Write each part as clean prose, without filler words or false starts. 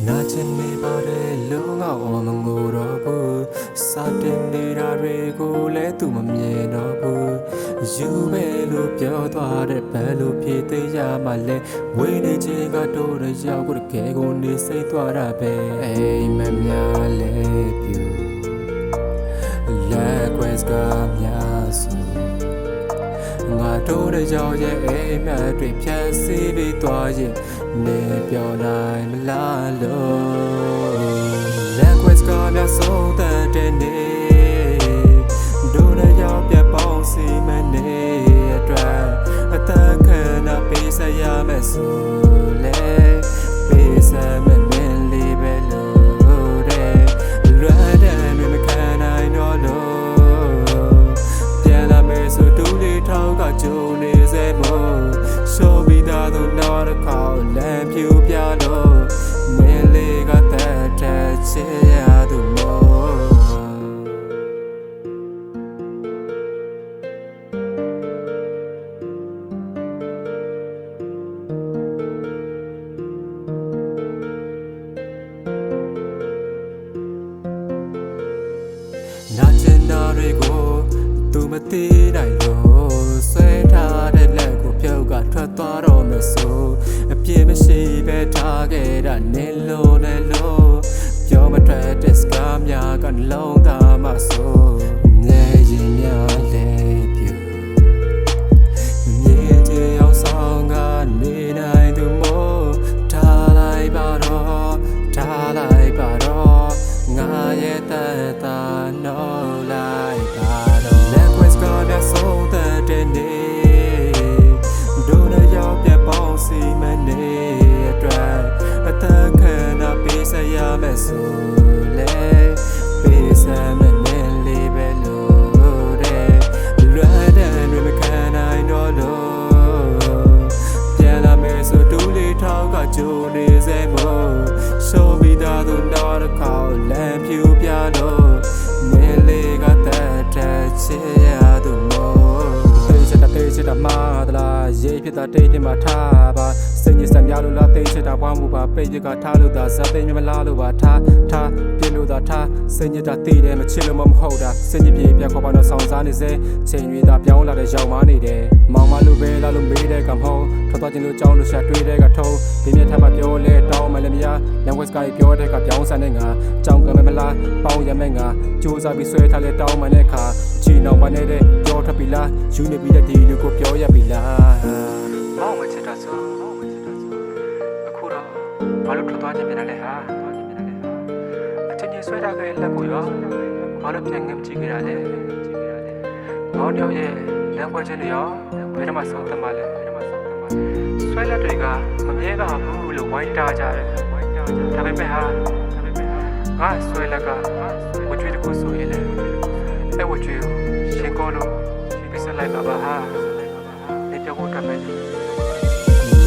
Nachene bare lunga omangoro bu satene rare ko le tu mamye no bu yu be lu pyo twa de ba lu phi te ya ma le we ne che ga to de yaw ko ke ko ne sai twa da be ai ma mya le pyu la quest ga mya su ngà trôi để gió ye em mẹ tuyệt phá si đi tỏa ye nè biểu lại mà la lo la quest ga mẹ sâu ta trên nè đôi để gió bia bao si mà nè tra ta khờ na pe sa ya mẹ su le pe sa mẹ men li be lo de loa de me can I know lo so do they talk about you is a mo show me that the not a call lamp you piano merely got that touch ya do more not generally go tu mà tí đại lộ xoay tha để lẽ của phiêu gạt thoát toa đồ mà số phía mà xì về tha ghé đã nên lô để lô cho mà trẻ để scam nhà còn lâu ta mà số nghe gì nhà lệ phiêu nhẹ chỉ áo sao ngàn nên ai từ mô tha lại bà đó ngã ye ta nó lại bà so ta trên đi đôi nơi gió bia bao si mà nè tra ta khờ na pe sa ya mẹ su le pe sa mẹ nên li be lo de loa de me can I know lo bia la me so tu li thao ka chu ni se mo show me that the not a call lamp you piano merely got that touch ya doချစ်တာမှားသလားရေးဖြစ်တာတိတ်တင်မှာထားပါစိတ်ညစ်စံများလို့လားတိတ်ချစ်တာဘွားမှုပါပိတ်ပြကထားလို့သာဇာသိမ်းမလားလို့ပါထားပြလို့သာထားစိတ်ညစ်တာတိတယ်မချစ်လို့မဟုတ်တာစိတ်ညစ်ပြေပြခေါ်ပါတော့ဆောင်စားနေစေချိန်ရွေးတာပြောင်းလာတဲ့ရောက်မနေတယ်မောင်မလို့ပဲလားလို့မေးတဲ့ကမ္ဘောထွက်သွားခြင်းလို့ကြောင်းလို့ရှာတွေးတဲ့ကထုံးဒီမြတ်ထပ်မပြောလဲတောင်းမလည်းမရလန်ဝက်စကိုင်းပြောတဲ့ကပြောင်းဆန်တဲ့ငါကြောင်းကမလားပေါင်းရမဲ့ငါစူးစားပြီးဆွဲထားလဲတောင်းမှတဲ့ခါချီနှောင်ပါနေတဲ့ပြောထပ်ပြီလားယူနေပြီးတဲ့ဒီလူကိုပြောရပြီလားမောင်မချစ်တာဆိုအခုတော့ဘာလို့ထွက်သွားခြင်းပြန်လဲဟာအချင်းချင်းဆွဲထားခဲ့လက်ကိုရောဘာလို့ပြန်ငမ်ကြည့်ကြရလဲမောင်တို့ရဲ့လက်ခွဲချက်တွေရောဘယ်တော့မှဆုံးသမှာလဲဆွဲလက်တွေကမမြဲပါဘူးလို့ဝိုင်းတားကြတယ်ဒါပေမဲ့ဟာငါဆွဲလက်ကဝကျွေးတခုဆိုရင်လေအဲ့ဝကျွေးကိုရှင်ကောလို့ပြစ်စလိုက်ပါဟာဒီပြောဖို့ကမယ်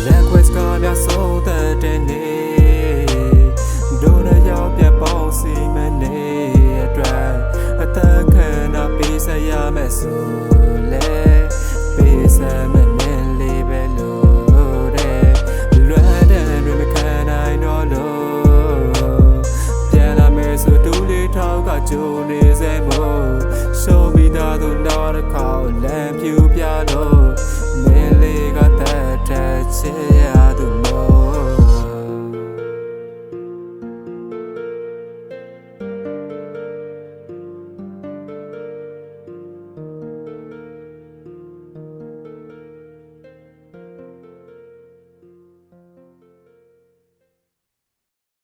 လက်ခွဲကမြတ်ဆုံးတဲ့နေဒိုးရရောက်ပြပေါင်းစီမနေအတွက်အတန်ခဏပေးစရမယ်ဆိုလေပေးစမယ်နဲ့လေးပဲလို့တဲ့လွမ်းတဲ့တွေမခံနိုင်တော့လို့ပြန်လာမယ်ဆိုတူလေးထောက်ကကြုံနေစေမို့ show me that the not a call